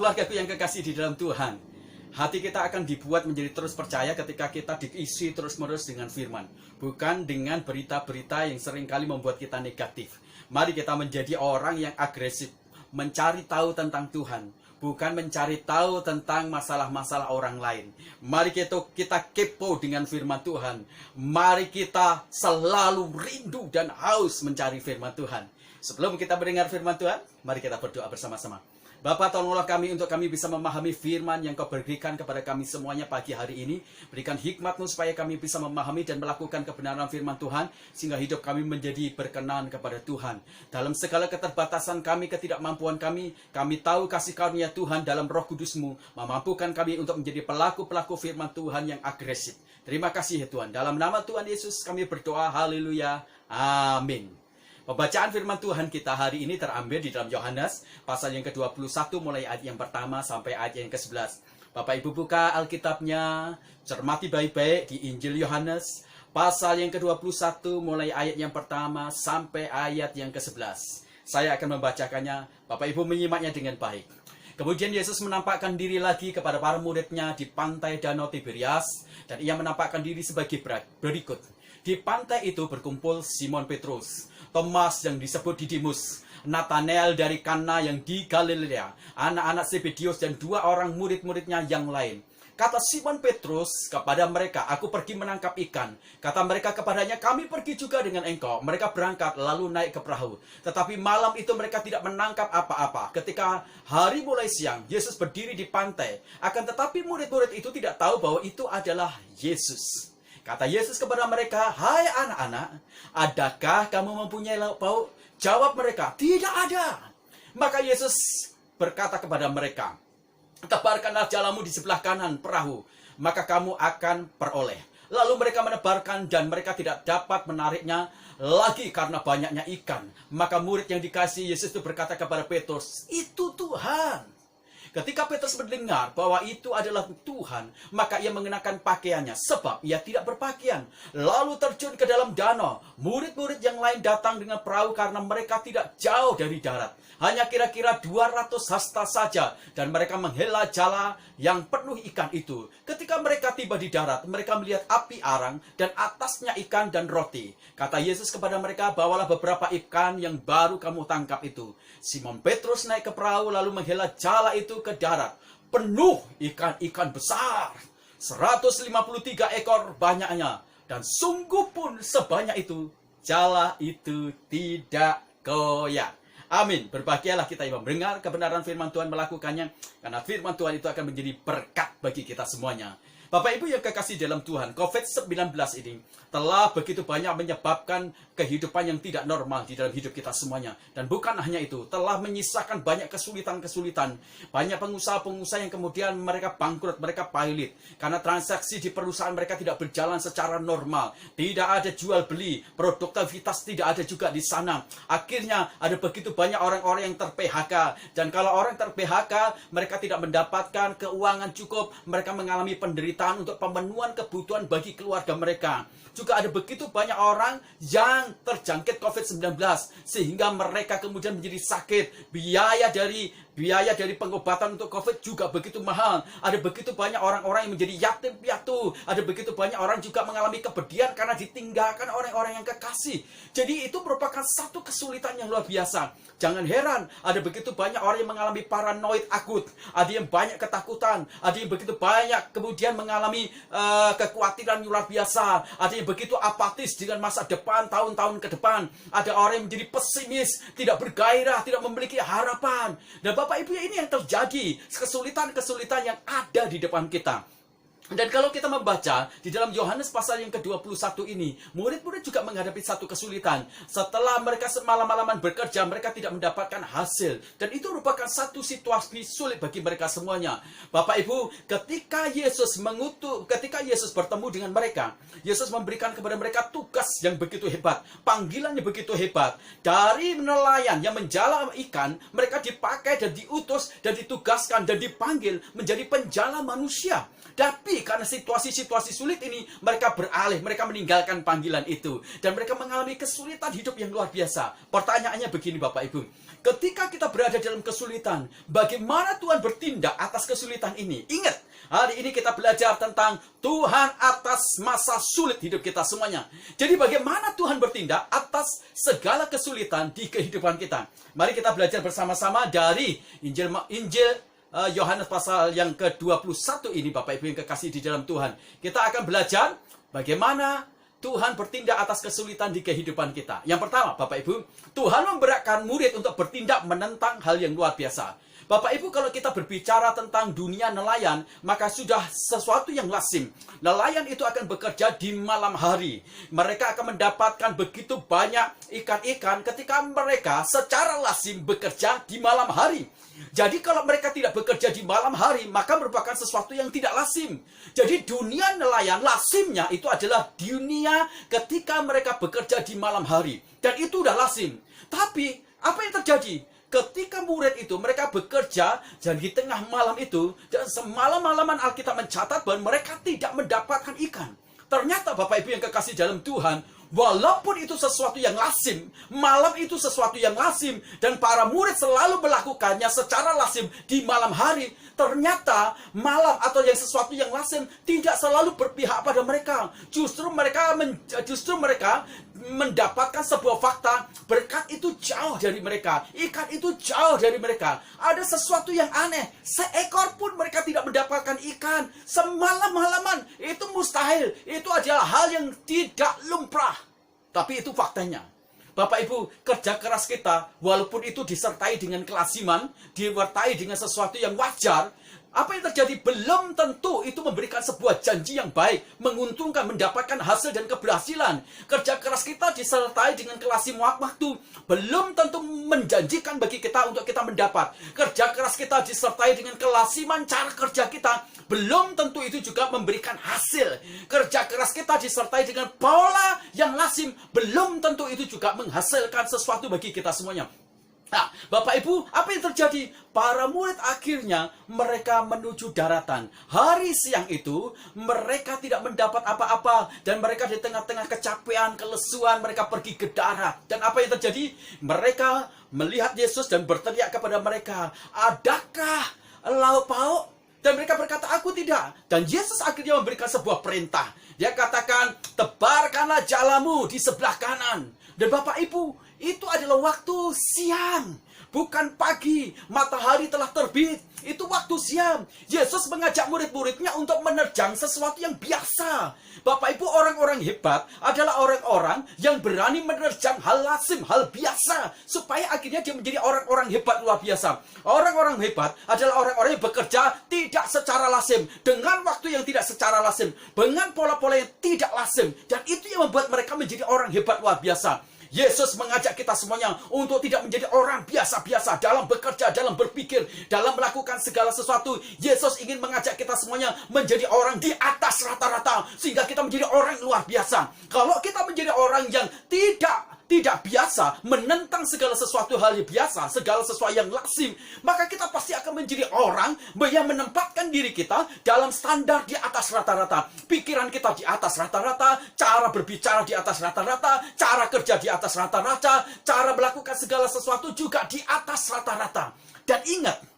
keluargaku yang kekasih di dalam Tuhan, hati kita akan dibuat menjadi terus percaya ketika kita diisi terus-menerus dengan firman, bukan dengan berita-berita yang seringkali membuat kita negatif. Mari kita menjadi orang yang agresif, mencari tahu tentang Tuhan, bukan mencari tahu tentang masalah-masalah orang lain. Mari kita kepo dengan firman Tuhan. Mari kita selalu rindu dan haus mencari firman Tuhan. Sebelum kita mendengar firman Tuhan, mari kita berdoa bersama-sama. Bapa, tolonglah kami untuk kami bisa memahami firman yang Kau berikan kepada kami semuanya pagi hari ini. Berikan hikmat-Mu supaya kami bisa memahami dan melakukan kebenaran firman Tuhan, sehingga hidup kami menjadi berkenan kepada Tuhan. Dalam segala keterbatasan kami, ketidakmampuan kami tahu kasih karunia Tuhan dalam Roh Kudus-Mu memampukan kami untuk menjadi pelaku-pelaku firman Tuhan yang agresif. Terima kasih ya Tuhan. Dalam nama Tuhan Yesus kami berdoa. Haleluya. Amin. Pembacaan firman Tuhan kita hari ini terambil di dalam Yohanes pasal yang ke-21 mulai ayat yang pertama sampai ayat yang ke-11. Bapak Ibu buka Alkitabnya, cermati baik-baik di Injil Yohanes pasal yang ke-21 mulai ayat yang pertama sampai ayat yang ke-11. Saya akan membacakannya, Bapak Ibu menyimaknya dengan baik. Kemudian Yesus menampakkan diri lagi kepada para murid-Nya di pantai Danau Tiberias, dan Ia menampakkan diri sebagai berikut. Di pantai itu berkumpul Simon Petrus, Thomas yang disebut Didimus, Nathanael dari Kana yang di Galilea, anak-anak Zebedius dan dua orang murid-muridnya yang lain. Kata Simon Petrus kepada mereka, "Aku pergi menangkap ikan." Kata mereka kepadanya, "Kami pergi juga dengan engkau." Mereka berangkat lalu naik ke perahu. Tetapi malam itu mereka tidak menangkap apa-apa. Ketika hari mulai siang, Yesus berdiri di pantai. Akan tetapi murid-murid itu tidak tahu bahwa itu adalah Yesus. Kata Yesus kepada mereka, "Hai anak-anak, adakah kamu mempunyai lauk pauk?" Jawab mereka, "Tidak ada." Maka Yesus berkata kepada mereka, "Tebarkanlah jalamu di sebelah kanan perahu, maka kamu akan peroleh." Lalu mereka menebarkan dan mereka tidak dapat menariknya lagi karena banyaknya ikan. Maka murid yang dikasihi Yesus itu berkata kepada Petrus, "Itu Tuhan." Ketika Petrus mendengar bahwa itu adalah Tuhan, maka ia mengenakan pakaiannya, sebab ia tidak berpakaian. Lalu terjun ke dalam danau. Murid-murid yang lain datang dengan perahu karena mereka tidak jauh dari darat. Hanya kira-kira 200 hasta saja, dan mereka menghela jala yang penuh ikan itu. Ketika mereka tiba di darat, mereka melihat api arang, dan atasnya ikan dan roti. Kata Yesus kepada mereka, "Bawalah beberapa ikan yang baru kamu tangkap itu." Simon Petrus naik ke perahu lalu menghela jala itu ke darat, penuh ikan-ikan besar, 153 ekor banyaknya, dan sungguh pun sebanyak itu, jala itu tidak goyah. Amin. Berbahagialah kita yang mendengar kebenaran firman Tuhan, melakukannya, karena firman Tuhan itu akan menjadi berkat bagi kita semuanya. Bapak Ibu yang kekasih dalam Tuhan, COVID-19 ini telah begitu banyak menyebabkan kehidupan yang tidak normal di dalam hidup kita semuanya. Dan bukan hanya itu, telah menyisakan banyak kesulitan-kesulitan. Banyak pengusaha-pengusaha yang kemudian mereka bangkrut, mereka pailit. Karena transaksi di perusahaan mereka tidak berjalan secara normal. Tidak ada jual beli, produktivitas tidak ada juga di sana. Akhirnya ada begitu banyak orang-orang yang ter-PHK. Dan kalau orang ter-PHK, mereka tidak mendapatkan keuangan cukup, mereka mengalami penderitaan untuk pemenuhan kebutuhan bagi keluarga mereka. Juga ada begitu banyak orang yang terjangkit COVID-19 sehingga mereka kemudian menjadi sakit. Biaya dari pengobatan untuk COVID juga begitu mahal. Ada begitu banyak orang-orang yang menjadi yatim piatu. Ada begitu banyak orang juga mengalami kepedihan karena ditinggalkan orang-orang yang kekasih. Jadi itu merupakan satu kesulitan yang luar biasa. Jangan heran, ada begitu banyak orang yang mengalami paranoid akut. Ada yang banyak ketakutan. Ada yang begitu banyak kemudian mengalami kekhawatiran luar biasa. Ada yang begitu apatis dengan masa depan, tahun-tahun ke depan. Ada orang yang menjadi pesimis, tidak bergairah, tidak memiliki harapan. Dan Bapak Ibu, ini yang terjadi, kesulitan-kesulitan yang ada di depan kita. Dan kalau kita membaca di dalam Yohanes pasal yang ke-21 ini, murid-murid juga menghadapi satu kesulitan. Setelah mereka semalam-malaman bekerja, mereka tidak mendapatkan hasil. Dan itu merupakan satu situasi sulit bagi mereka semuanya. Bapak Ibu, ketika Yesus bertemu dengan mereka, Yesus memberikan kepada mereka tugas yang begitu hebat. Panggilannya begitu hebat. Dari nelayan yang menjala ikan, mereka dipakai dan diutus dan ditugaskan dan dipanggil menjadi penjala manusia. Tapi karena situasi-situasi sulit ini, mereka beralih, mereka meninggalkan panggilan itu. Dan mereka mengalami kesulitan hidup yang luar biasa. Pertanyaannya begini Bapak Ibu, Ketika kita berada dalam kesulitan, bagaimana Tuhan bertindak atas kesulitan ini? Ingat, hari ini kita belajar tentang Tuhan atas masa sulit hidup kita semuanya. Jadi bagaimana Tuhan bertindak atas segala kesulitan di kehidupan kita? Mari kita belajar bersama-sama dari Injil Yohanes pasal yang ke-21 ini, Bapak Ibu yang kekasih di dalam Tuhan. Kita akan belajar bagaimana Tuhan bertindak atas kesulitan di kehidupan kita. Yang pertama, Bapak Ibu, Tuhan memberatkan murid untuk bertindak menentang hal yang luar biasa. Bapak Ibu, kalau kita berbicara tentang dunia nelayan, maka sudah sesuatu yang lazim. Nelayan itu akan bekerja di malam hari. Mereka akan mendapatkan begitu banyak ikan-ikan ketika mereka secara lazim bekerja di malam hari. Jadi kalau mereka tidak bekerja di malam hari, maka merupakan sesuatu yang tidak lazim. Jadi dunia nelayan lazimnya itu adalah dunia ketika mereka bekerja di malam hari. Dan itu udah lazim. Tapi apa yang terjadi? Ketika murid itu mereka bekerja dan di tengah malam itu, dan semalam-malaman Alkitab mencatat bahwa mereka tidak mendapatkan ikan. Ternyata Bapak Ibu yang kekasih dalam Tuhan, walaupun itu sesuatu yang lazim, malam itu sesuatu yang lazim, dan para murid selalu melakukannya secara lazim di malam hari, ternyata malam atau yang sesuatu yang lazim tidak selalu berpihak pada mereka. Justru mereka mendapatkan sebuah fakta, berkat itu jauh dari mereka, ikan itu jauh dari mereka. Ada sesuatu yang aneh, seekor pun mereka tidak mendapatkan ikan semalam-malaman. Itu mustahil, itu adalah hal yang tidak lumrah. Tapi itu faktanya. Bapak Ibu, kerja keras kita, walaupun itu disertai dengan kelaziman, disertai dengan sesuatu yang wajar, apa yang terjadi? Belum tentu itu memberikan sebuah janji yang baik, menguntungkan, mendapatkan hasil dan keberhasilan. Kerja keras kita disertai dengan kelaziman waktu, belum tentu menjanjikan bagi kita untuk kita mendapat. Kerja keras kita disertai dengan kelaziman cara kerja kita, belum tentu itu juga memberikan hasil. Kerja keras kita disertai dengan pola yang lazim, belum tentu itu juga menghasilkan sesuatu bagi kita semuanya. Nah, Bapak Ibu, apa yang terjadi? Para murid akhirnya mereka menuju daratan. Hari siang itu, mereka tidak mendapat apa-apa. Dan mereka di tengah-tengah kecapean, kelesuan, mereka pergi ke darat. Dan apa yang terjadi? Mereka melihat Yesus dan berteriak kepada mereka, "Adakah lauk pauk?" Dan mereka berkata, "Aku tidak." Dan Yesus akhirnya memberikan sebuah perintah. Dia katakan, "Tebarkanlah jalamu di sebelah kanan." Dan Bapak Ibu, itu adalah waktu siang, bukan pagi. Matahari telah terbit. Itu waktu siang. Yesus mengajak murid-muridnya untuk menerjang sesuatu yang biasa. Bapak Ibu, orang-orang hebat adalah orang-orang yang berani menerjang hal lazim, hal biasa, supaya akhirnya dia menjadi orang-orang hebat luar biasa. Orang-orang hebat adalah orang-orang yang bekerja tidak secara lazim, dengan waktu yang tidak secara lazim, dengan pola-pola yang tidak lazim. Dan itu yang membuat mereka menjadi orang hebat luar biasa. Yesus mengajak kita semuanya untuk tidak menjadi orang biasa-biasa dalam bekerja, dalam berpikir, dalam melakukan segala sesuatu. Yesus ingin mengajak kita semuanya menjadi orang di atas rata-rata, sehingga kita menjadi orang luar biasa. Kalau kita menjadi orang yang tidak biasa, menentang segala sesuatu hal yang biasa, segala sesuatu yang lazim, maka kita pasti akan menjadi orang yang menempatkan diri kita dalam standar di atas rata-rata. Pikiran kita di atas rata-rata, cara berbicara di atas rata-rata, cara kerja di atas rata-rata, cara melakukan segala sesuatu juga di atas rata-rata. Dan ingat,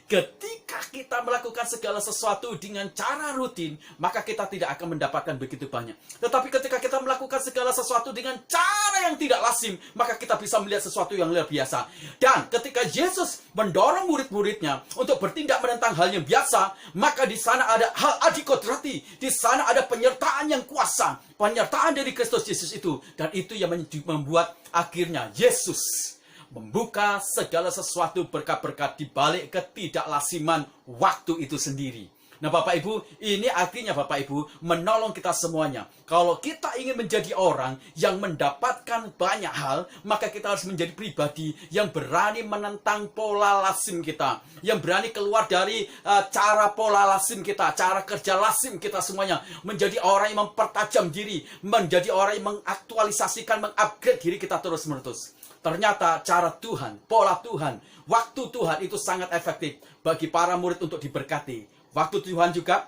ketika kita melakukan segala sesuatu dengan cara rutin, maka kita tidak akan mendapatkan begitu banyak. Tetapi ketika kita melakukan segala sesuatu dengan cara yang tidak lazim, maka kita bisa melihat sesuatu yang luar biasa. Dan ketika Yesus mendorong murid-muridnya untuk bertindak menentang hal yang biasa, maka di sana ada hal adikodrati, di sana ada penyertaan yang kuasa, penyertaan dari Kristus Yesus itu. Dan itu yang membuat akhirnya Yesus membuka segala sesuatu berkat-berkat di balik ketidaklasiman waktu itu sendiri. Nah Bapak Ibu, ini artinya Bapak Ibu menolong kita semuanya. Kalau kita ingin menjadi orang yang mendapatkan banyak hal, maka kita harus menjadi pribadi yang berani menentang pola lazim kita, yang berani keluar dari cara pola lazim kita, cara kerja lazim kita semuanya, menjadi orang yang mempertajam diri, menjadi orang yang mengaktualisasikan, mengupgrade diri kita terus-menerus. Ternyata cara Tuhan, pola Tuhan, waktu Tuhan itu sangat efektif bagi para murid untuk diberkati. Waktu Tuhan juga,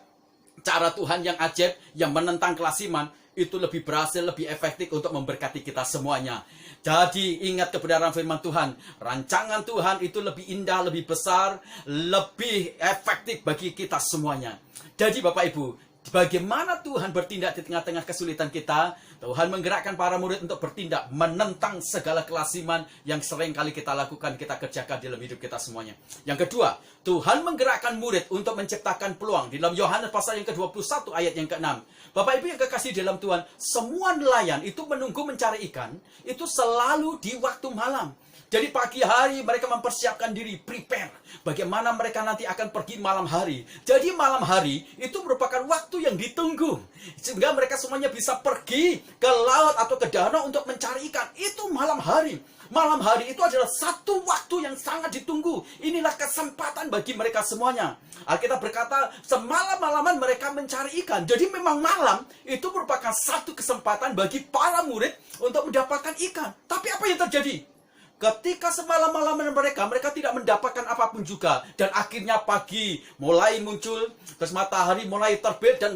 cara Tuhan yang ajaib, yang menentang kelasiman, itu lebih berhasil, lebih efektif untuk memberkati kita semuanya. Jadi ingat kebenaran firman Tuhan. Rancangan Tuhan itu lebih indah, lebih besar, lebih efektif bagi kita semuanya. Jadi Bapak Ibu, bagaimana Tuhan bertindak di tengah-tengah kesulitan kita? Tuhan menggerakkan para murid untuk bertindak menentang segala kelasiman yang sering kali kita lakukan, kita kerjakan dalam hidup kita semuanya. Yang kedua, Tuhan menggerakkan murid untuk menciptakan peluang. Di dalam Yohanes pasal yang ke-21 ayat yang ke-6. Bapak Ibu yang kekasih dalam Tuhan, semua nelayan itu menunggu mencari ikan, itu selalu di waktu malam. Jadi pagi hari mereka mempersiapkan diri, prepare. Bagaimana mereka nanti akan pergi malam hari. Jadi malam hari itu merupakan waktu yang ditunggu. Sehingga mereka semuanya bisa pergi ke laut atau ke danau untuk mencari ikan. Itu malam hari. Malam hari itu adalah satu waktu yang sangat ditunggu. Inilah kesempatan bagi mereka semuanya. Alkitab berkata, semalam-malaman mereka mencari ikan. Jadi memang malam itu merupakan satu kesempatan bagi para murid untuk mendapatkan ikan. Tapi apa yang terjadi? Ketika semalam-malaman mereka tidak mendapatkan apapun juga. Dan akhirnya pagi mulai muncul, terus matahari mulai terbit dan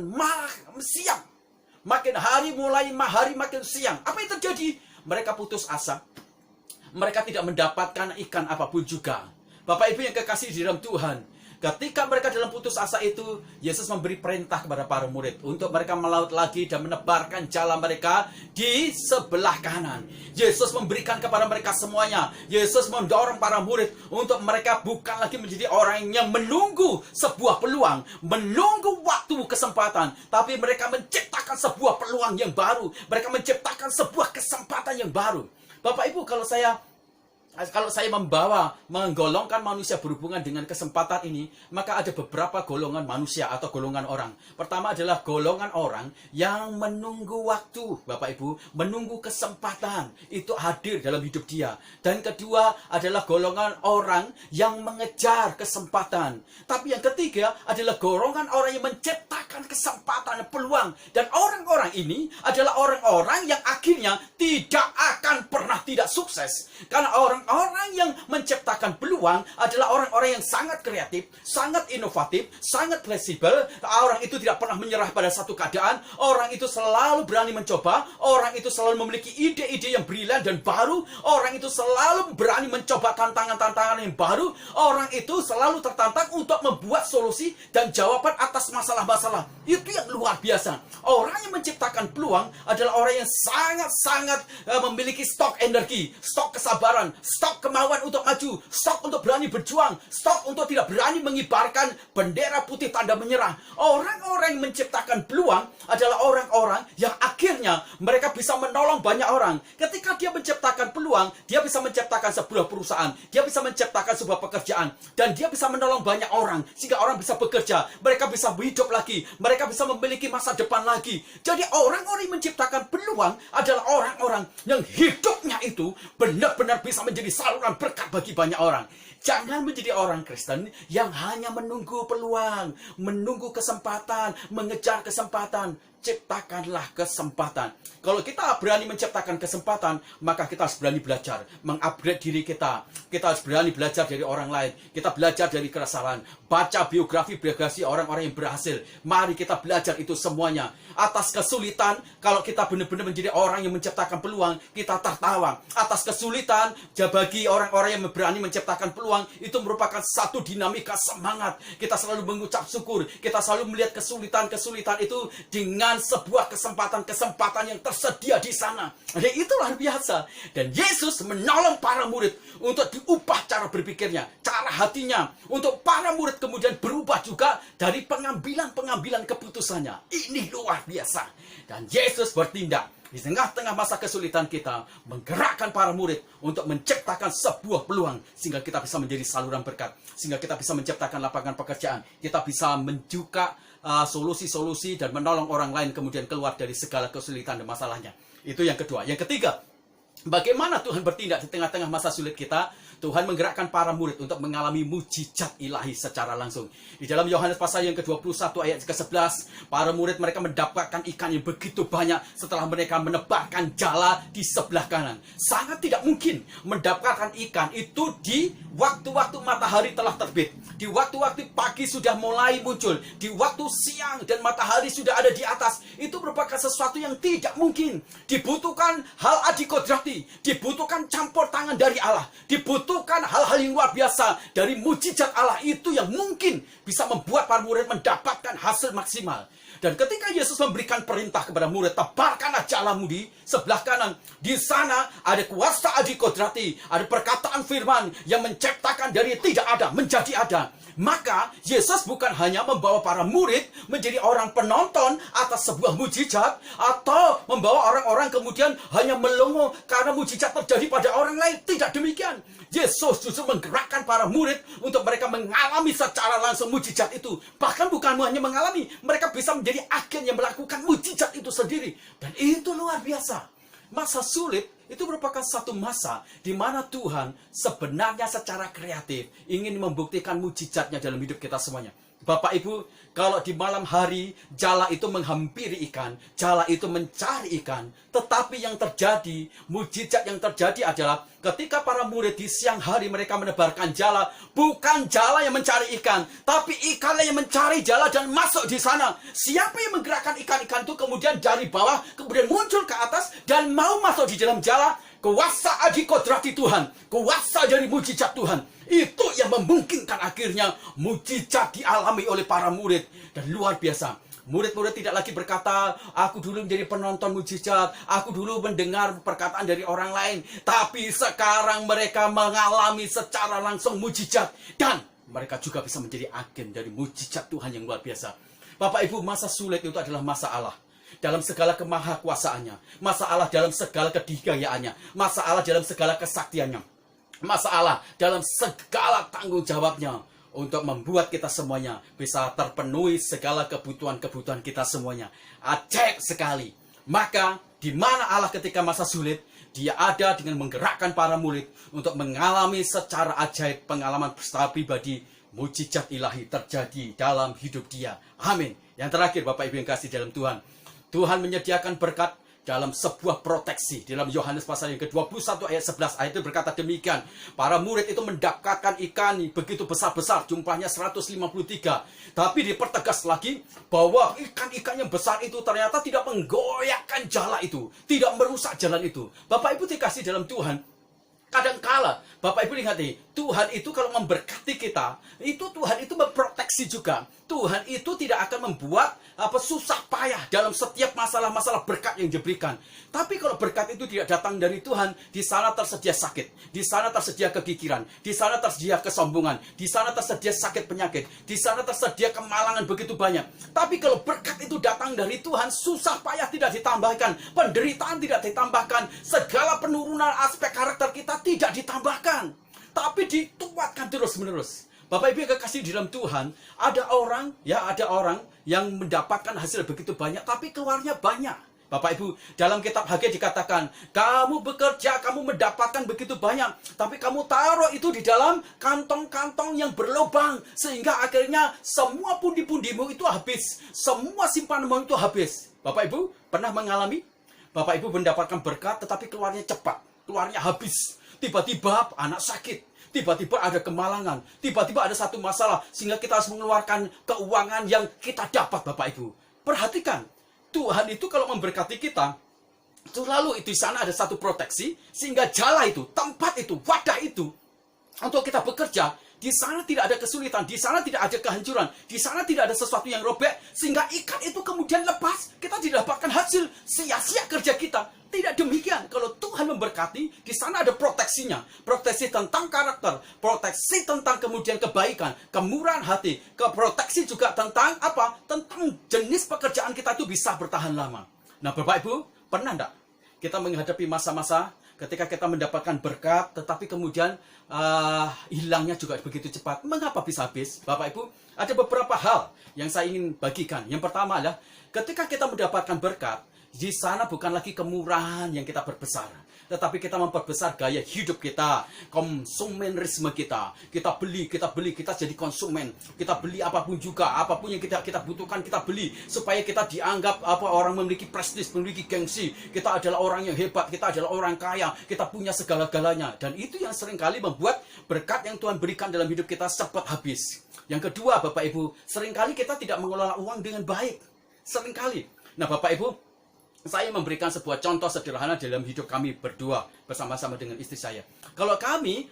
siang. Makin hari makin siang. Apa yang terjadi? Mereka putus asa. Mereka tidak mendapatkan ikan apapun juga. Bapak Ibu yang kekasih di dalam Tuhan, ketika mereka dalam putus asa itu, Yesus memberi perintah kepada para murid untuk mereka melaut lagi dan menebarkan jala mereka di sebelah kanan. Yesus memberikan kepada mereka semuanya. Yesus mendorong para murid untuk mereka bukan lagi menjadi orang yang menunggu sebuah peluang, menunggu waktu kesempatan, tapi mereka menciptakan sebuah peluang yang baru. Mereka menciptakan sebuah kesempatan yang baru. Bapak Ibu, kalau saya menggolongkan manusia berhubungan dengan kesempatan ini, maka ada beberapa golongan manusia atau golongan orang. Pertama adalah golongan orang yang menunggu waktu, Bapak Ibu, menunggu kesempatan itu hadir dalam hidup dia. Dan kedua adalah golongan orang yang mengejar kesempatan. Tapi yang ketiga adalah golongan orang yang menciptakan kesempatan, peluang. Dan orang-orang ini adalah orang-orang yang akhirnya tidak akan pernah tidak sukses. Karena orang yang menciptakan peluang adalah orang-orang yang sangat kreatif, sangat inovatif, sangat fleksibel. Orang itu tidak pernah menyerah pada satu keadaan. Orang itu selalu berani mencoba. Orang itu selalu memiliki ide-ide yang brilian dan baru. Orang itu selalu berani mencoba tantangan-tantangan yang baru. Orang itu selalu tertantang untuk membuat solusi dan jawaban atas masalah-masalah. Itu yang luar biasa. Orang yang menciptakan peluang adalah orang yang sangat-sangat memiliki stok energi, stok kesabaran, stok kemauan untuk maju, stok untuk berani berjuang, stok untuk tidak berani mengibarkan bendera putih tanda menyerah. Orang-orang yang menciptakan peluang adalah orang-orang yang akhirnya mereka bisa menolong banyak orang. Ketika dia menciptakan peluang, dia bisa menciptakan sebuah perusahaan, dia bisa menciptakan sebuah pekerjaan, dan dia bisa menolong banyak orang, sehingga orang bisa bekerja, mereka bisa hidup lagi, mereka bisa memiliki masa depan lagi. Jadi orang-orang yang menciptakan peluang adalah orang-orang yang hidupnya itu benar-benar bisa menjadi saluran berkat bagi banyak orang. Jangan menjadi orang Kristen yang hanya menunggu peluang, menunggu kesempatan, mengejar kesempatan. Ciptakanlah kesempatan. Kalau kita berani menciptakan kesempatan, maka kita harus berani belajar, mengupgrade diri kita. Kita harus berani belajar dari orang lain. Kita belajar dari kesalahan. Baca biografi orang-orang yang berhasil. Mari kita belajar itu semuanya. Atas kesulitan, kalau kita benar-benar menjadi orang yang menciptakan peluang, kita tertawa. Atas kesulitan, bagi orang-orang yang berani menciptakan peluang, itu merupakan satu dinamika semangat. Kita selalu mengucap syukur. Kita selalu melihat kesulitan-kesulitan itu dengan sebuah kesempatan-kesempatan yang tersedia di sana. Dan itu luar biasa. Dan Yesus menolong para murid untuk diubah cara berpikirnya, cara hatinya. Untuk para murid kemudian berubah juga dari pengambilan keputusannya. Ini luar biasa. Dan Yesus bertindak di tengah-tengah masa kesulitan kita, menggerakkan para murid untuk menciptakan sebuah peluang, sehingga kita bisa menjadi saluran berkat, sehingga kita bisa menciptakan lapangan pekerjaan, kita bisa menjuka solusi-solusi dan menolong orang lain kemudian keluar dari segala kesulitan dan masalahnya. Itu yang kedua. Yang ketiga, bagaimana Tuhan bertindak di tengah-tengah masa sulit kita? Tuhan menggerakkan para murid untuk mengalami mujizat ilahi secara langsung. Di dalam Yohanes pasal yang ke-21 ayat ke-11, para murid mereka mendapatkan ikan yang begitu banyak setelah mereka menebarkan jala di sebelah kanan. Sangat tidak mungkin mendapatkan ikan itu di waktu-waktu matahari telah terbit, di waktu-waktu pagi sudah mulai muncul, di waktu siang dan matahari sudah ada di atas. Itu merupakan sesuatu yang tidak mungkin. Dibutuhkan hal adikodrati, dibutuhkan campur tangan dari Allah, dibutuhkan hal-hal yang luar biasa dari mujizat Allah itu yang mungkin bisa membuat para murid mendapatkan hasil maksimal. Dan ketika Yesus memberikan perintah kepada murid, tebarkanlah jalamu di sebelah kanan. Di sana ada kuasa adikodrati, ada perkataan firman yang menciptakan dari tidak ada menjadi ada. Maka Yesus bukan hanya membawa para murid menjadi orang penonton atas sebuah mujizat, atau membawa orang-orang kemudian hanya melongo karena mujizat terjadi pada orang lain. Tidak demikian. Yesus justru menggerakkan para murid untuk mereka mengalami secara langsung mujizat itu. Bahkan bukan hanya mengalami, mereka bisa menjadi agen yang melakukan mujizat itu sendiri. Dan itu luar biasa. Masa sulit itu merupakan satu masa di mana Tuhan sebenarnya secara kreatif ingin membuktikan mujizatnya dalam hidup kita semuanya. Bapak Ibu, kalau di malam hari jala itu menghampiri ikan, jala itu mencari ikan, tetapi yang terjadi, mujizat yang terjadi adalah ketika para murid di siang hari mereka menebarkan jala, bukan jala yang mencari ikan, tapi ikanlah yang mencari jala dan masuk di sana. Siapa yang menggerakkan ikan-ikan itu kemudian dari bawah, kemudian muncul ke atas dan mau masuk di dalam jala? Kuasa adikodrati Tuhan, kuasa dari mujizat Tuhan, itu yang memungkinkan akhirnya mujizat dialami oleh para murid. Dan luar biasa, murid-murid tidak lagi berkata, aku dulu menjadi penonton mujizat, aku dulu mendengar perkataan dari orang lain. Tapi sekarang mereka mengalami secara langsung mujizat. Dan mereka juga bisa menjadi agen dari mujizat Tuhan yang luar biasa. Bapak Ibu, masa sulit itu adalah masa Allah dalam segala kemahakuasaannya, masalah dalam segala kedigayaannya, masalah dalam segala kesaktiannya, masalah dalam segala tanggung jawabnya untuk membuat kita semuanya bisa terpenuhi segala kebutuhan-kebutuhan kita semuanya. Ajaib sekali. Maka di mana Allah ketika masa sulit, Dia ada dengan menggerakkan para murid untuk mengalami secara ajaib pengalaman secara pribadi mujizat ilahi terjadi dalam hidup dia. Amin. Yang terakhir, Bapak Ibu yang kasih dalam Tuhan, Tuhan menyediakan berkat dalam sebuah proteksi. Dalam Yohanes pasal yang ke-21 ayat 11, ayat itu berkata demikian. Para murid itu mendapatkan ikan begitu besar-besar, jumlahnya 153. Tapi dipertegas lagi bahwa ikan-ikan yang besar itu ternyata tidak menggoyahkan jala itu, tidak merusak jalan itu. Bapak Ibu dikasih dalam Tuhan, kadangkala Bapak Ibu lihat nih, Tuhan itu kalau memberkati kita, itu Tuhan itu memproteksi juga. Tuhan itu tidak akan membuat susah payah dalam setiap masalah-masalah berkat yang diberikan. Tapi kalau berkat itu tidak datang dari Tuhan, di sana tersedia sakit, di sana tersedia kegigiran, di sana tersedia kesombongan, di sana tersedia sakit penyakit, di sana tersedia kemalangan begitu banyak. Tapi kalau berkat itu datang dari Tuhan, susah payah tidak ditambahkan, penderitaan tidak ditambahkan, segala penurunan aspek karakter kita tidak ditambahkan, tapi dituatkan terus-menerus. Bapak Ibu yang kekasih di dalam Tuhan, ada orang yang mendapatkan hasil begitu banyak, tapi keluarnya banyak. Bapak Ibu, dalam kitab Hagai dikatakan, kamu bekerja, kamu mendapatkan begitu banyak, tapi kamu taruh itu di dalam kantong-kantong yang berlubang, sehingga akhirnya semua pundi-pundimu itu habis, semua simpananmu itu habis. Bapak Ibu pernah mengalami? Bapak Ibu mendapatkan berkat, tetapi keluarnya cepat, keluarnya habis. Tiba-tiba anak sakit, tiba-tiba ada kemalangan, tiba-tiba ada satu masalah, sehingga kita harus mengeluarkan keuangan yang kita dapat. Bapak Ibu, perhatikan, Tuhan itu kalau memberkati kita, selalu itu di sana ada satu proteksi, sehingga jala itu, tempat itu, wadah itu, untuk kita bekerja, di sana tidak ada kesulitan, di sana tidak ada kehancuran, di sana tidak ada sesuatu yang robek, sehingga ikan itu kemudian lepas, kita tidak dapatkan hasil, sia-sia kerja kita. Tidak demikian. Kalau Tuhan memberkati, di sana ada proteksinya. Proteksi tentang karakter, proteksi tentang kemudian kebaikan, kemurahan hati, proteksi juga tentang apa? Tentang jenis pekerjaan kita itu bisa bertahan lama. Nah, Bapak Ibu, pernah enggak kita menghadapi masa-masa ketika kita mendapatkan berkat, tetapi kemudian hilangnya juga begitu cepat? Mengapa bisa habis? Bapak Ibu, ada beberapa hal yang saya ingin bagikan. Yang pertama adalah ketika kita mendapatkan berkat, Di sana bukan lagi kemurahan yang kita perbesar, tetapi kita memperbesar gaya hidup kita, konsumerisme kita. Kita beli, kita jadi konsumen. Kita beli apapun juga, apapun yang kita butuhkan kita beli supaya kita dianggap orang memiliki prestis, memiliki gengsi. Kita adalah orang yang hebat, kita adalah orang kaya, kita punya segala-galanya. Dan itu yang seringkali membuat berkat yang Tuhan berikan dalam hidup kita cepat habis. Yang kedua, Bapak Ibu, seringkali kita tidak mengelola uang dengan baik. Seringkali. Nah, Bapak Ibu, saya memberikan sebuah contoh sederhana dalam hidup kami berdua bersama-sama dengan istri saya. Kalau kami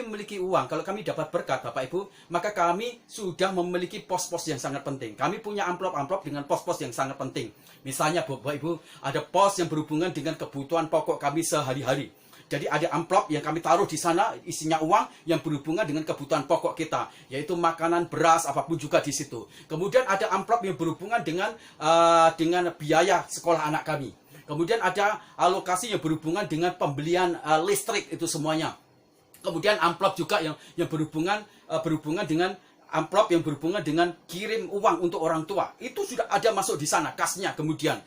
memiliki uang, kalau kami dapat berkat, Bapak Ibu, maka kami sudah memiliki pos-pos yang sangat penting. Kami punya amplop-amplop dengan pos-pos yang sangat penting. Misalnya, Bapak Ibu, ada pos yang berhubungan dengan kebutuhan pokok kami sehari-hari. Jadi ada amplop yang kami taruh di sana, isinya uang yang berhubungan dengan kebutuhan pokok kita, yaitu makanan, beras, apapun juga di situ. Kemudian ada amplop yang berhubungan dengan biaya sekolah anak kami. Kemudian ada alokasi yang berhubungan dengan pembelian listrik, itu semuanya. Kemudian amplop juga yang berhubungan dengan amplop yang berhubungan dengan kirim uang untuk orang tua. Itu sudah ada masuk di sana, kasnya. Kemudian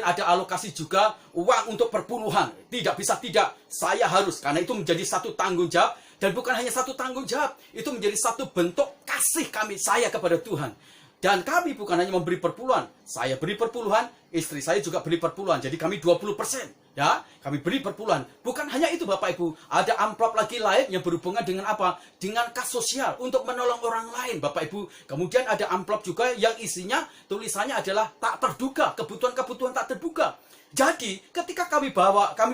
ada alokasi juga uang untuk perpuluhan. Tidak bisa tidak, saya harus. Karena itu menjadi satu tanggung jawab. Dan bukan hanya satu tanggung jawab, itu menjadi satu bentuk kasih saya kepada Tuhan. Dan kami bukan hanya memberi perpuluhan. Saya beri perpuluhan, istri saya juga beri perpuluhan. Jadi kami 20%. Ya, kami beri perpuluhan. Bukan hanya itu Bapak Ibu, ada amplop lagi lain yang berhubungan dengan apa? Dengan kas sosial untuk menolong orang lain Bapak Ibu. Kemudian ada amplop juga yang isinya tulisannya adalah tak terduga, kebutuhan-kebutuhan tak terduga. Jadi, ketika kami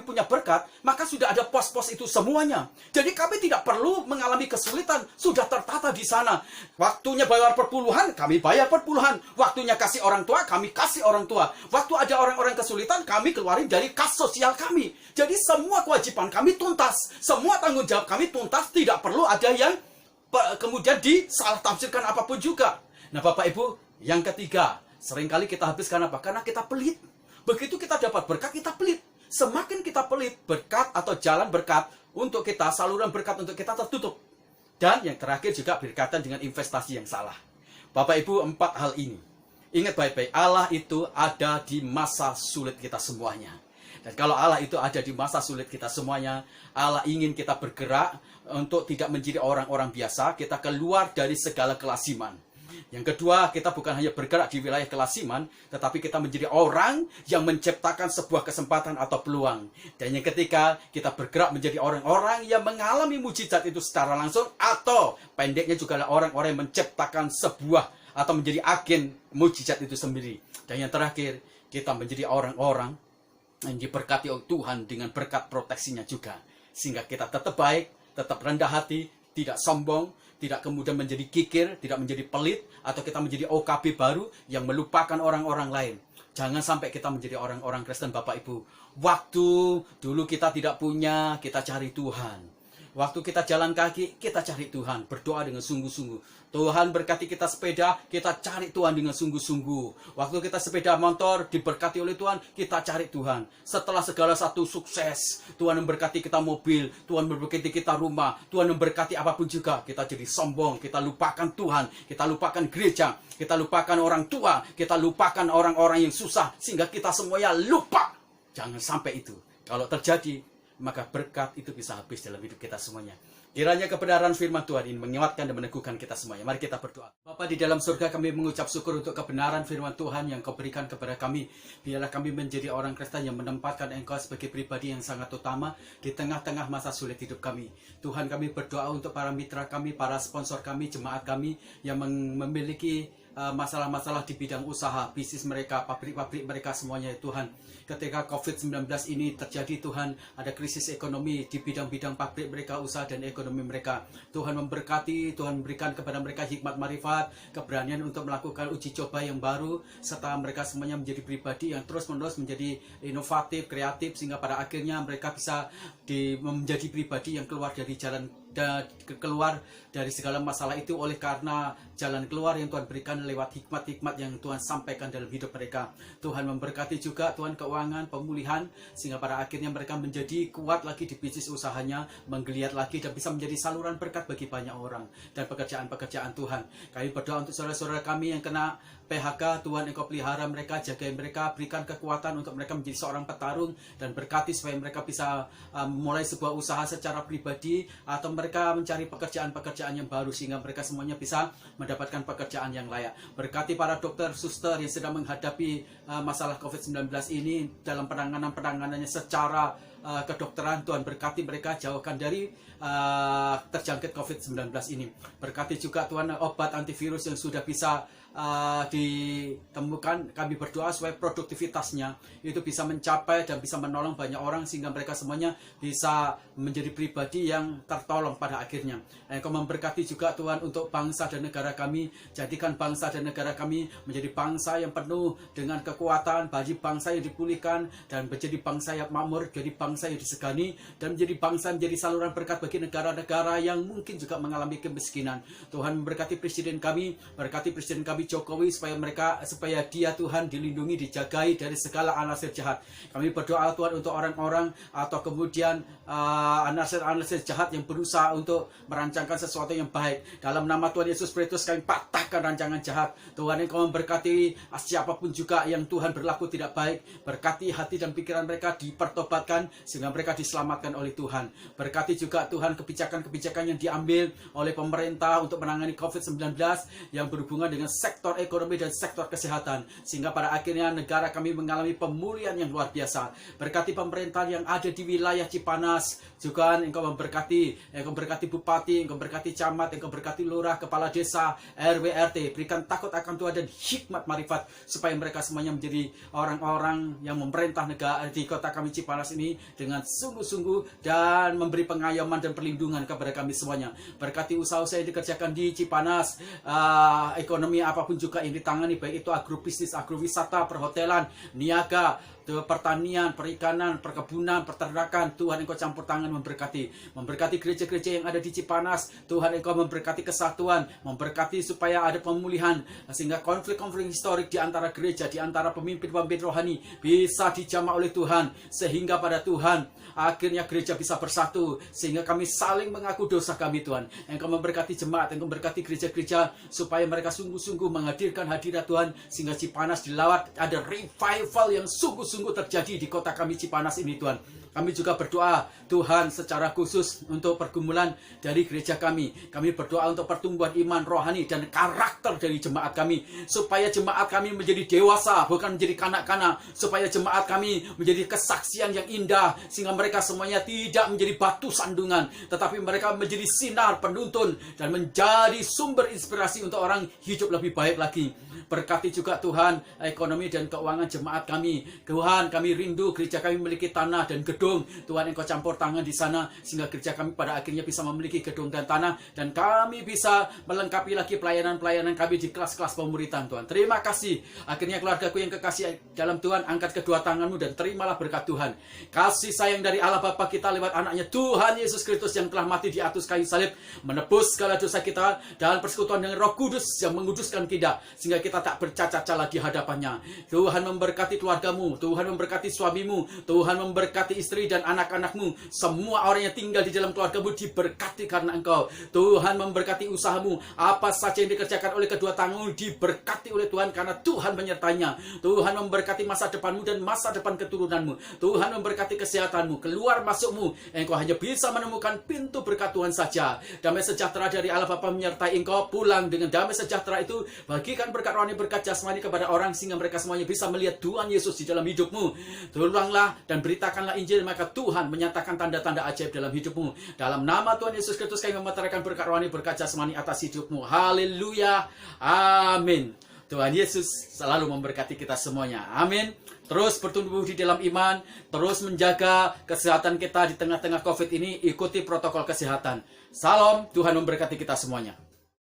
punya berkat, maka sudah ada pos-pos itu semuanya. Jadi kami tidak perlu mengalami kesulitan, sudah tertata di sana. Waktunya bayar perpuluhan, kami bayar perpuluhan. Waktunya kasih orang tua, kami kasih orang tua. Waktu ada orang-orang kesulitan, kami keluarin dari kas sosial kami. Jadi semua kewajiban kami tuntas, semua tanggung jawab kami tuntas, tidak perlu ada yang kemudian disalah tafsirkan apapun juga. Nah Bapak Ibu, yang ketiga, seringkali kita habiskan apa? Karena kita pelit. Begitu kita dapat berkat, kita pelit. Semakin kita pelit, berkat atau jalan berkat untuk kita, saluran berkat untuk kita tertutup. Dan yang terakhir juga berkaitan dengan investasi yang salah. Bapak Ibu, 4 hal ini. Ingat baik-baik, Allah itu ada di masa sulit kita semuanya. Dan kalau Allah itu ada di masa sulit kita semuanya, Allah ingin kita bergerak untuk tidak menjadi orang-orang biasa, kita keluar dari segala kelasiman. Yang kedua, kita bukan hanya bergerak di wilayah kelasiman, tetapi kita menjadi orang yang menciptakan sebuah kesempatan atau peluang. Dan yang ketiga, kita bergerak menjadi orang-orang yang mengalami mujizat itu secara langsung, atau pendeknya juga adalah orang-orang yang menciptakan sebuah atau menjadi agen mujizat itu sendiri. Dan yang terakhir, kita menjadi orang-orang yang diberkati oleh Tuhan dengan berkat proteksinya juga. Sehingga kita tetap baik, tetap rendah hati, tidak sombong, tidak kemudian menjadi kikir, tidak menjadi pelit, atau kita menjadi OKB baru yang melupakan orang-orang lain. Jangan sampai kita menjadi orang-orang Kristen Bapak Ibu. Waktu dulu kita tidak punya, kita cari Tuhan. Waktu kita jalan kaki, kita cari Tuhan. Berdoa dengan sungguh-sungguh. Tuhan berkati kita sepeda, kita cari Tuhan dengan sungguh-sungguh. Waktu kita sepeda motor, diberkati oleh Tuhan, kita cari Tuhan. Setelah segala satu sukses, Tuhan memberkati kita mobil, Tuhan memberkati kita rumah, Tuhan memberkati apapun juga, kita jadi sombong, kita lupakan Tuhan, kita lupakan gereja, kita lupakan orang tua, kita lupakan orang-orang yang susah, sehingga kita semuanya lupa. Jangan sampai itu. Kalau terjadi, maka berkat itu bisa habis dalam hidup kita semuanya. Kiranya kebenaran firman Tuhan ini menguatkan dan meneguhkan kita semuanya. Mari kita berdoa. Bapa di dalam surga, kami mengucap syukur untuk kebenaran firman Tuhan yang Kau berikan kepada kami. Biarlah kami menjadi orang Kristen yang menempatkan Engkau sebagai pribadi yang sangat utama di tengah-tengah masa sulit hidup kami. Tuhan, kami berdoa untuk para mitra kami, para sponsor kami, jemaat kami yang memiliki masalah-masalah di bidang usaha, bisnis mereka, pabrik-pabrik mereka semuanya, Tuhan. Ketika COVID-19 ini terjadi, Tuhan, ada krisis ekonomi di bidang-bidang pabrik mereka, usaha dan ekonomi mereka. Tuhan memberkati, Tuhan memberikan kepada mereka hikmat marifat, keberanian untuk melakukan uji coba yang baru, serta mereka semuanya menjadi pribadi yang terus-menerus menjadi inovatif, kreatif, sehingga pada akhirnya mereka bisa menjadi pribadi yang keluar dari jalan keluar dari segala masalah itu oleh karena jalan keluar yang Tuhan berikan lewat hikmat-hikmat yang Tuhan sampaikan dalam hidup mereka. Tuhan memberkati juga Tuhan keuangan, pemulihan, sehingga pada akhirnya mereka menjadi kuat lagi di bisnis usahanya, menggeliat lagi dan bisa menjadi saluran berkat bagi banyak orang dan pekerjaan-pekerjaan Tuhan. Kami berdoa untuk saudara-saudara kami yang kena PHK, Tuhan Engkau pelihara mereka, jagai mereka, berikan kekuatan untuk mereka menjadi seorang petarung dan berkati supaya mereka bisa memulai sebuah usaha secara pribadi atau mereka mencari pekerjaan-pekerjaan yang baru sehingga mereka semuanya bisa mendapatkan pekerjaan yang layak. Berkati para dokter, suster yang sedang menghadapi masalah COVID-19 ini dalam penanganannya secara kedokteran. Tuhan berkati mereka, jauhkan dari terjangkit COVID-19 ini. Berkati juga Tuhan obat antivirus yang sudah bisa ditemukan. Kami berdoa supaya produktivitasnya itu bisa mencapai dan bisa menolong banyak orang sehingga mereka semuanya bisa menjadi pribadi yang tertolong pada akhirnya. Engkau memberkati juga Tuhan untuk bangsa dan negara kami. Jadikan bangsa dan negara kami menjadi bangsa yang penuh dengan kekuatan, bagi bangsa yang dipulihkan dan menjadi bangsa yang makmur, jadi bangsa yang disegani dan menjadi bangsa menjadi saluran berkat bagi negara-negara yang mungkin juga mengalami kemiskinan. Tuhan memberkati presiden kami, berkati presiden kami Jokowi supaya dia Tuhan dilindungi, dijagai dari segala anasir jahat. Kami berdoa Tuhan untuk orang-orang atau kemudian anasir-anasir jahat yang berusaha untuk merancangkan sesuatu yang baik. Dalam nama Tuhan Yesus Kristus kami patahkan rancangan jahat. Tuhan Engkau memberkati siapapun juga yang Tuhan berlaku tidak baik. Berkati hati dan pikiran mereka dipertobatkan sehingga mereka diselamatkan oleh Tuhan. Berkati juga Tuhan kebijakan-kebijakan yang diambil oleh pemerintah untuk menangani COVID-19 yang berhubungan dengan sektor ekonomi dan sektor kesehatan sehingga pada akhirnya negara kami mengalami pemulihan yang luar biasa. Berkati pemerintahan yang ada di wilayah Cipanas juga Engkau memberkati, Engkau berkati bupati, Engkau berkati camat, Engkau berkati lurah, kepala desa, RW, RT. Berikan takut akan Tuhan dan hikmat marifat supaya mereka semuanya menjadi orang-orang yang memerintah negara di kota kami Cipanas ini dengan sungguh-sungguh dan memberi pengayoman dan perlindungan kepada kami semuanya. Berkati usaha-usaha yang dikerjakan di Cipanas, ekonomi apapun juga yang ditangani, baik itu agrobisnis, agrowisata, perhotelan, niaga, pertanian, perikanan, perkebunan, peternakan. Tuhan Engkau campur tangan memberkati gereja-gereja yang ada di Cipanas. Tuhan Engkau memberkati kesatuan, memberkati supaya ada pemulihan sehingga konflik-konflik historik di antara gereja, di antara pemimpin-pemimpin rohani bisa dijamah oleh Tuhan sehingga pada Tuhan akhirnya gereja bisa bersatu sehingga kami saling mengaku dosa kami. Tuhan Engkau memberkati jemaat, Engkau memberkati gereja-gereja supaya mereka sungguh-sungguh menghadirkan hadirat Tuhan sehingga Cipanas dilawat, ada revival yang sungguh-sungguh terjadi di kota kami Cipanas ini. Tuhan kami juga berdoa Tuhan secara khusus untuk pergumulan dari gereja kami. Kami berdoa untuk pertumbuhan iman rohani dan karakter dari jemaat kami supaya jemaat kami menjadi dewasa bukan menjadi kanak-kanak, supaya jemaat kami menjadi kesaksian yang indah sehingga mereka semuanya tidak menjadi batu sandungan tetapi mereka menjadi sinar penuntun dan menjadi sumber inspirasi untuk orang hidup lebih baik lagi. Berkati juga Tuhan ekonomi dan keuangan jemaat kami. Tuhan kami rindu gereja kami memiliki tanah dan gedung. Tuhan Engkau campur tangan di sana sehingga gereja kami pada akhirnya bisa memiliki gedung dan tanah dan kami bisa melengkapi lagi pelayanan-pelayanan kami di kelas-kelas pemuritan. Tuhan terima kasih. Akhirnya keluargaku yang kekasih dalam Tuhan, angkat kedua tanganmu dan terimalah berkat Tuhan. Kasih sayang dari Allah Bapa kita lewat anaknya Tuhan Yesus Kristus yang telah mati di atas kayu salib menebus segala dosa kita dan persekutuan dengan Roh Kudus yang menguduskan kita sehingga kita tak bercacat celah di hadapannya. Tuhan memberkati keluargamu, Tuhan memberkati suamimu, Tuhan memberkati istri dan anak-anakmu. Semua orang yang tinggal di dalam keluargamu diberkati karena Engkau. Tuhan memberkati usahamu, apa saja yang dikerjakan oleh kedua tanganmu diberkati oleh Tuhan karena Tuhan menyertainya. Tuhan memberkati masa depanmu dan masa depan keturunanmu. Tuhan memberkati kesehatanmu, keluar masukmu. Engkau hanya bisa menemukan pintu berkat Tuhan saja. Damai sejahtera dari Allah Bapa menyertai engkau. Pulang dengan damai sejahtera itu, bagikan berkat rohani, berkat jasmani kepada orang sehingga mereka semuanya bisa melihat Tuhan Yesus di dalam hidupmu. Pulanglah dan beritakanlah Injil, maka Tuhan menyatakan tanda-tanda ajaib dalam hidupmu. Dalam nama Tuhan Yesus Kristus kami memeteraikan berkat rohani, berkat jasmani atas hidupmu. Haleluya. Amin. Tuhan Yesus selalu memberkati kita semuanya. Amin. Terus bertumbuh di dalam iman, terus menjaga kesehatan kita di tengah-tengah COVID ini, ikuti protokol kesehatan. Salam, Tuhan memberkati kita semuanya.